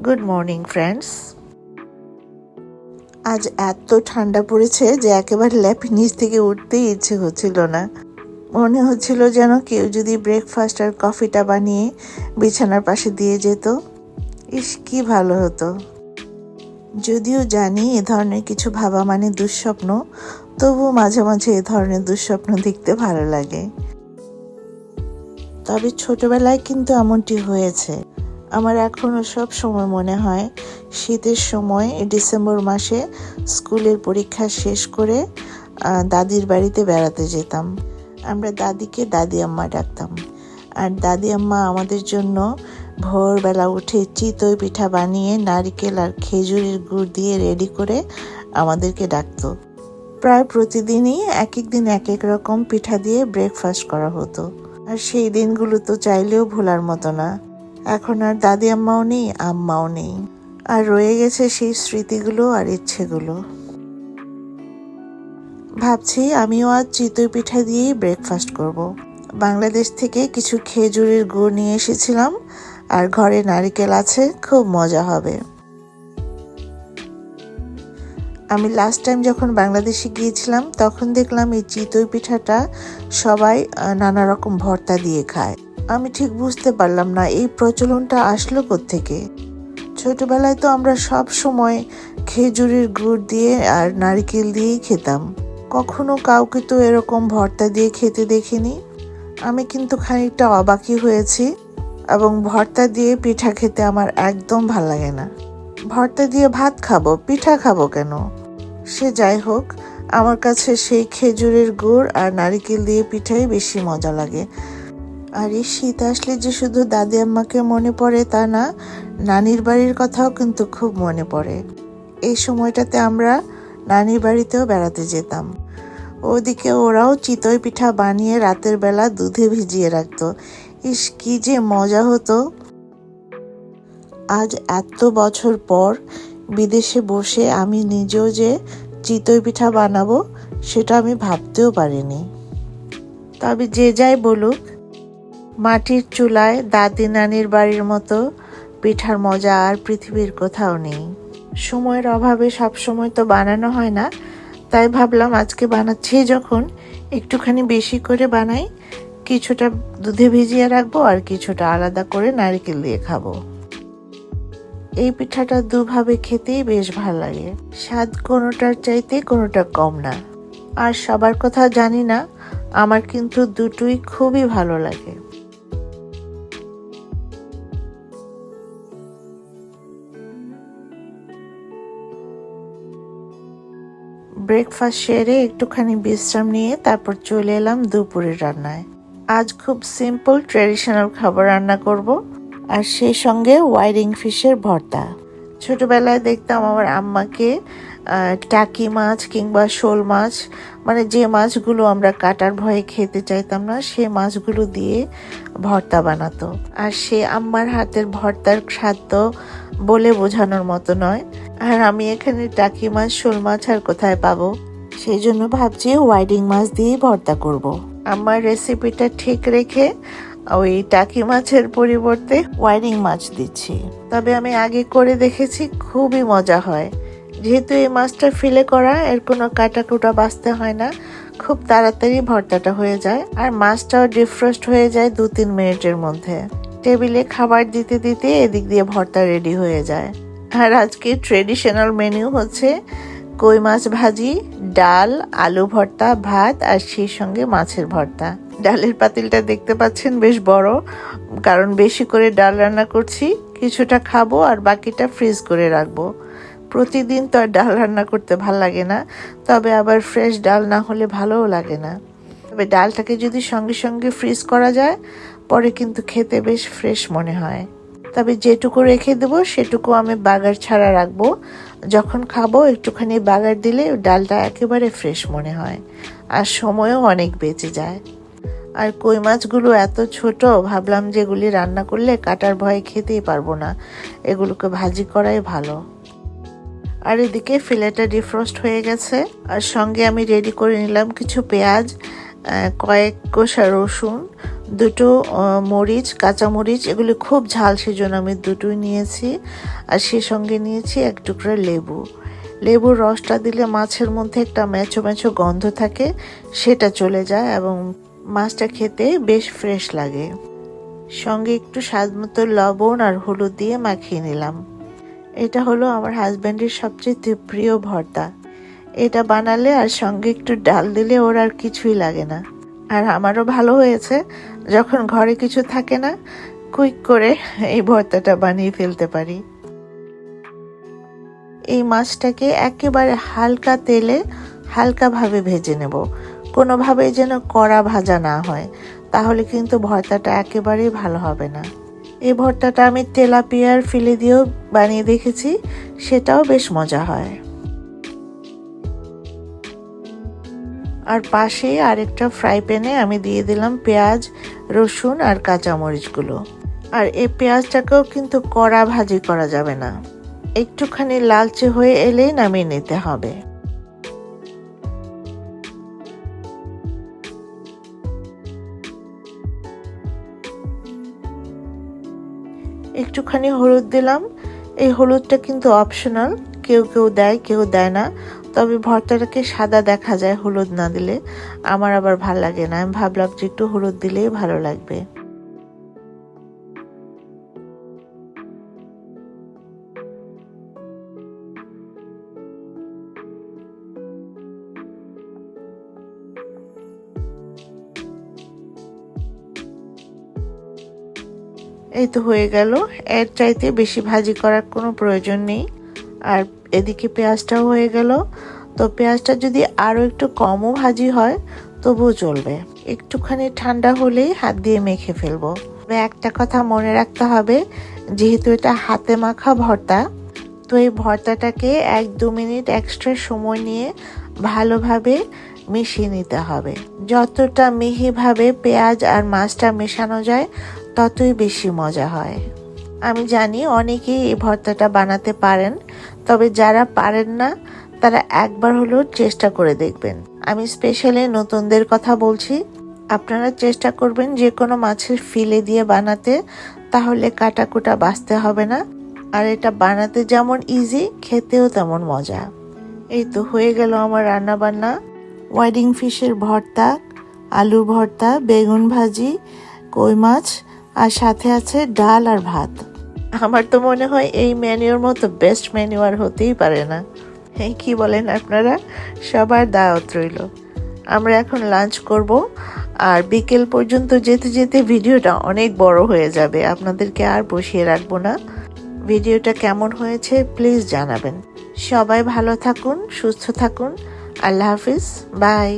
Good morning friends. আজ এত ঠান্ডা পড়েছে যে একেবারে ল্যাপের নিচ থেকে উঠতেই ইচ্ছে হচ্ছিল না। মনে হচ্ছিল যেন কেউ যদি ব্রেকফাস্ট আর কফিটা বানিয়ে বিছানার পাশে দিয়ে যেত, ইস কি ভালো হতো। যদিও জানি এ ধরনের কিছু ভাবা মানে দুঃস্বপ্ন, তবুও মাঝে মাঝে এ ধরনের দুঃস্বপ্ন দেখতে ভালো লাগে। তবে ছোটবেলায় কিন্তু এমনটি হয়েছে। আমার এখনও সব সময় মনে হয় শীতের সময় ডিসেম্বর মাসে স্কুলের পরীক্ষা শেষ করে দাদির বাড়িতে বেড়াতে যেতাম। আমরা দাদিকে দাদি আম্মা ডাকতাম, আর দাদি আম্মা আমাদের জন্য ভোরবেলা উঠে চিতই পিঠা বানিয়ে নারকেল আর খেজুরের গুড় দিয়ে রেডি করে আমাদেরকে ডাকতো। প্রায় প্রতিদিনই এক এক দিন এক এক রকম পিঠা দিয়ে ব্রেকফাস্ট করা হতো। আর সেই দিনগুলো তো চাইলেও ভোলার মতো না। এখন আর দাদি আম্মাও নেই, আম্মাও নেই, আর রয়ে গেছে সেই স্মৃতিগুলো আর ইচ্ছেগুলো। ভাবছি আমিও আজ চিতই পিঠা দিয়েই ব্রেকফাস্ট করব। বাংলাদেশ থেকে কিছু খেজুরের গুড় নিয়ে এসেছিলাম, আর ঘরে নারকেল আছে, খুব মজা হবে। আমি লাস্ট টাইম যখন বাংলাদেশে গিয়েছিলাম তখন দেখলাম এই চিতই পিঠাটা সবাই নানা রকম ভর্তা দিয়ে খায়। আমি ঠিক বুঝতে পারলাম না এই প্রচলনটা আসলো কোত্থেকে। ছোটবেলায় তো আমরা সব সময় খেজুরের গুড় দিয়ে আর নারকেল দিয়েই খেতাম, কখনো কাউকে তো এরকম ভর্তা দিয়ে খেতে দেখিনি। আমি কিন্তু খানিকটা অবাকই হয়েছি, এবং ভর্তা দিয়ে পিঠা খেতে আমার একদম ভাল লাগে না। ভর্তা দিয়ে ভাত খাবো, পিঠা খাবো কেন? সে যাই হোক, আমার কাছে সেই খেজুরের গুড় আর নারকেল দিয়ে পিঠাই বেশি মজা লাগে। আর এই শীত আসলে যে শুধু দাদি আম্মাকে মনে পড়ে তা না, নানির বাড়ির কথাও কিন্তু খুব মনে পড়ে। এই সময়টাতে আমরা নানির বাড়িতেও বেড়াতে যেতাম। ওদিকে ওরাও চিতই পিঠা বানিয়ে রাতের বেলা দুধে ভিজিয়ে রাখতো। ইস কি যে মজা হতো। আজ এত বছর পর বিদেশে বসে আমি নিজেও যে চিতই পিঠা বানাবো সেটা আমি ভাবতেও পারিনি। তবে যে যাই বলুক, মাটির চুলায় দাদি নানির বাড়ির মতো পিঠার মজা আর পৃথিবীর কোথাও নেই। সময়ের অভাবে সবসময় তো বানানো হয় না, তাই ভাবলাম আজকে বানাচ্ছি যখন একটুখানি বেশি করে বানাই, কিছুটা দুধে ভিজিয়ে রাখবো আর কিছুটা আলাদা করে নারকেল দিয়ে খাবো। এই পিঠাটা দুভাবে খেতেই বেশ ভালো লাগে, স্বাদ কোনোটার চাইতে কোনোটা কম না। আর সবার কথা জানি না, আমার কিন্তু দুটোই খুবই ভালো লাগে। ব্রেকফাস্ট সেরে একটুখানি বিশ্রাম নিয়ে তারপর চলে এলাম দুপুরের রান্নায়। আজ খুব সিম্পল ট্রেডিশনাল খাবার রান্না করব, আর সেই সঙ্গে ওয়াইডিং ফিশের ভর্তা। ছোটবেলায় দেখতাম আমার আম্মাকে টাকি মাছ কিংবা শোল মাছ, মানে যে মাছগুলো আমরা কাটার ভয়ে খেতে চাইতাম না, সে মাছগুলো দিয়ে ভর্তা বানাতো। আর সে আম্মার হাতের ভর্তার স্বাদ তো বলে বোঝানোর মতো নয়। আর আমি এখানে টাকি মাছ শোল মাছ আর কোথায় পাবো, সেই জন্য ভাবছি ওয়াইডিং মাছ দিয়েই ভর্তা করব। আমার রেসিপিটা ঠিক রেখে ওই টাকি মাছের পরিবর্তে ওয়াইডিং মাছ দিচ্ছি। তবে আমি আগে করে দেখেছি, খুবই মজা হয়। যেহেতু এই মাছটা ফিলে করা, এর কোনো কাটাকুটা বাছতে হয় না, খুব তাড়াতাড়ি ভর্তাটা হয়ে যায়, আর মাছটাও ডিফ্রস্ট হয়ে যায় 2-3 মিনিটের মধ্যে। টেবিলে খাবার দিতে দিতে এদিক দিয়ে ভর্তা রেডি হয়ে যায়। আর আজকে ট্রেডিশনাল মেনু হচ্ছে কই মাছ ভাজি, ডাল, আলু ভর্তা, ভাত, আর সেই সঙ্গে মাছের ভর্তা। ডালের পাতিলটা দেখতে পাচ্ছেন বেশ বড়, কারণ বেশি করে ডাল রান্না করছি। কিছুটা খাবো আর বাকিটা ফ্রিজ করে রাখবো। প্রতিদিন তো আর ডাল রান্না করতে ভাল লাগে না, তবে আবার ফ্রেশ ডাল না হলে ভালোও লাগে না। তবে ডালটাকে যদি সঙ্গে সঙ্গে ফ্রিজ করা যায়, পরে কিন্তু খেতে বেশ ফ্রেশ মনে হয়। তবে যেটুকু রেখে দেবো সেটুকু আমি বাগার ছাড়া রাখবো। যখন খাবো একটুখানি বাগার দিলে ডালটা একেবারে ফ্রেশ মনে হয়, আর সময়ও অনেক বেঁচে যায়। আর কই মাছগুলো এত ছোট, ভাবলাম যে এগুলি রান্না করলে কাটার ভয়ে খেতেই পারবো না, এগুলোকে ভাজি করাই ভালো। আর এদিকে ফিলেটা ডিফ্রস্ট হয়ে গেছে, আর সঙ্গে আমি রেডি করে নিলাম কিছু পেঁয়াজ, কয়েক কোষা রসুন, দুটো মরিচ, কাঁচা মরিচ, এগুলি খুব ঝাল, সেজন্য আমি দুটোই নিয়েছি। আর সে সঙ্গে নিয়েছি এক টুকরা লেবু। লেবুর রসটা দিলে মাছের মধ্যে একটা ম্যাচো ম্যাচো গন্ধ থাকে, সেটা চলে যায় এবং মাছটা খেতে বেশ ফ্রেশ লাগে। সঙ্গে একটু স্বাদ মতো লবণ আর হলুদ দিয়ে মাখিয়ে নিলাম। এটা হলো আমার হাজব্যান্ডের সবচেয়ে প্রিয় ভর্তা। এটা বানালে আর সঙ্গে একটু ডাল দিলে ওর আর কিছুই লাগে না। আর আমারও ভালো হয়েছে, যখন ঘরে কিছু থাকে না, কুইক করে এই ভর্তাটা বানিয়ে ফেলতে পারি। এই মাছটাকে একেবারে হালকা তেলে হালকাভাবে ভেজে নেব, কোনোভাবেই যেন কড়া ভাজা না হয়, তাহলে কিন্তু ভর্তাটা একেবারেই ভালো হবে না। এই ভর্তাটা আমি তেলাপিয়ার ফিলে দিয়েও বানিয়ে দেখেছি, সেটাও বেশ মজা হয়। আর পাশে আরেকটা ফ্রাই প্যানে আমি দিয়ে দিলাম পেঁয়াজ, রসুন আর কাঁচামরিচগুলো। আর এই পেঁয়াজটাকেও কিন্তু কড়া ভাজি করা যাবে না, একটুখানি লালচে হয়ে এলেই নামিয়ে নিতে হবে। একটুখানি হলুদ দিলাম। এই হলুদটা কিন্তু অপশনাল, কেউ কেউ দেয় কেউ দেয় না, তবে ভর্তাটাকে সাদা দেখা যায় হলুদ না দিলে। আমার আবার ভাল লাগে না, আমি ভাবলাম যে একটু হলুদ দিলেই ভালো লাগবে। এই তো হয়ে গেল, এর চাইতে বেশি ভাজি করার কোনো প্রয়োজন নেই। আর এদিকে পেঁয়াজটাও হয়ে গেল। তো পেঁয়াজটা যদি আরও একটু কমও ভাজি হয় তবুও চলবে, একটুখানি ঠান্ডা হলেই হাত দিয়ে মেখে ফেলবো। তবে একটা কথা মনে রাখতে হবে, যেহেতু এটা হাতে মাখা ভর্তা, তো এই ভর্তাটাকে 1-2 মিনিট এক্সট্রা সময় নিয়ে ভালোভাবে মিশিয়ে নিতে হবে। যতটা মিহিভাবে পেঁয়াজ আর মাছটা মেশানো যায় ততই বেশি মজা হয়। আমি জানি অনেকেই এই ভর্তাটা বানাতে পারেন, তবে যারা পারেন না তারা একবার হলেও চেষ্টা করে দেখবেন। আমি স্পেশালি নতুনদের কথা বলছি, আপনারা চেষ্টা করবেন যে কোনো মাছের ফিলে দিয়ে বানাতে, তাহলে কাটাকুটা বাছতে হবে না। আর এটা বানাতে যেমন ইজি, খেতেও তেমন মজা। এই তো হয়ে গেল আমার রান্না বান্না। ওয়াইডিং ফিশের ভর্তা, আলু ভর্তা, বেগুন ভাজি, কই মাছ, আর সাথে আছে ডাল আর ভাত। আমার তো মনে হয় এই মেনুর মতো বেস্ট মেনু আর হতেই পারে না। এই কি বলেন আপনারা? সবার দাওয়াত রইল। আমরা এখন লাঞ্চ করব, আর বিকেল পর্যন্ত যেতে যেতে ভিডিওটা অনেক বড় হয়ে যাবে, আপনাদেরকে আর বসিয়ে রাখবো না। ভিডিওটা কেমন হয়েছে প্লিজ জানাবেন। সবাই ভালো থাকুন, সুস্থ থাকুন। আল্লাহ হাফিজ, বাই।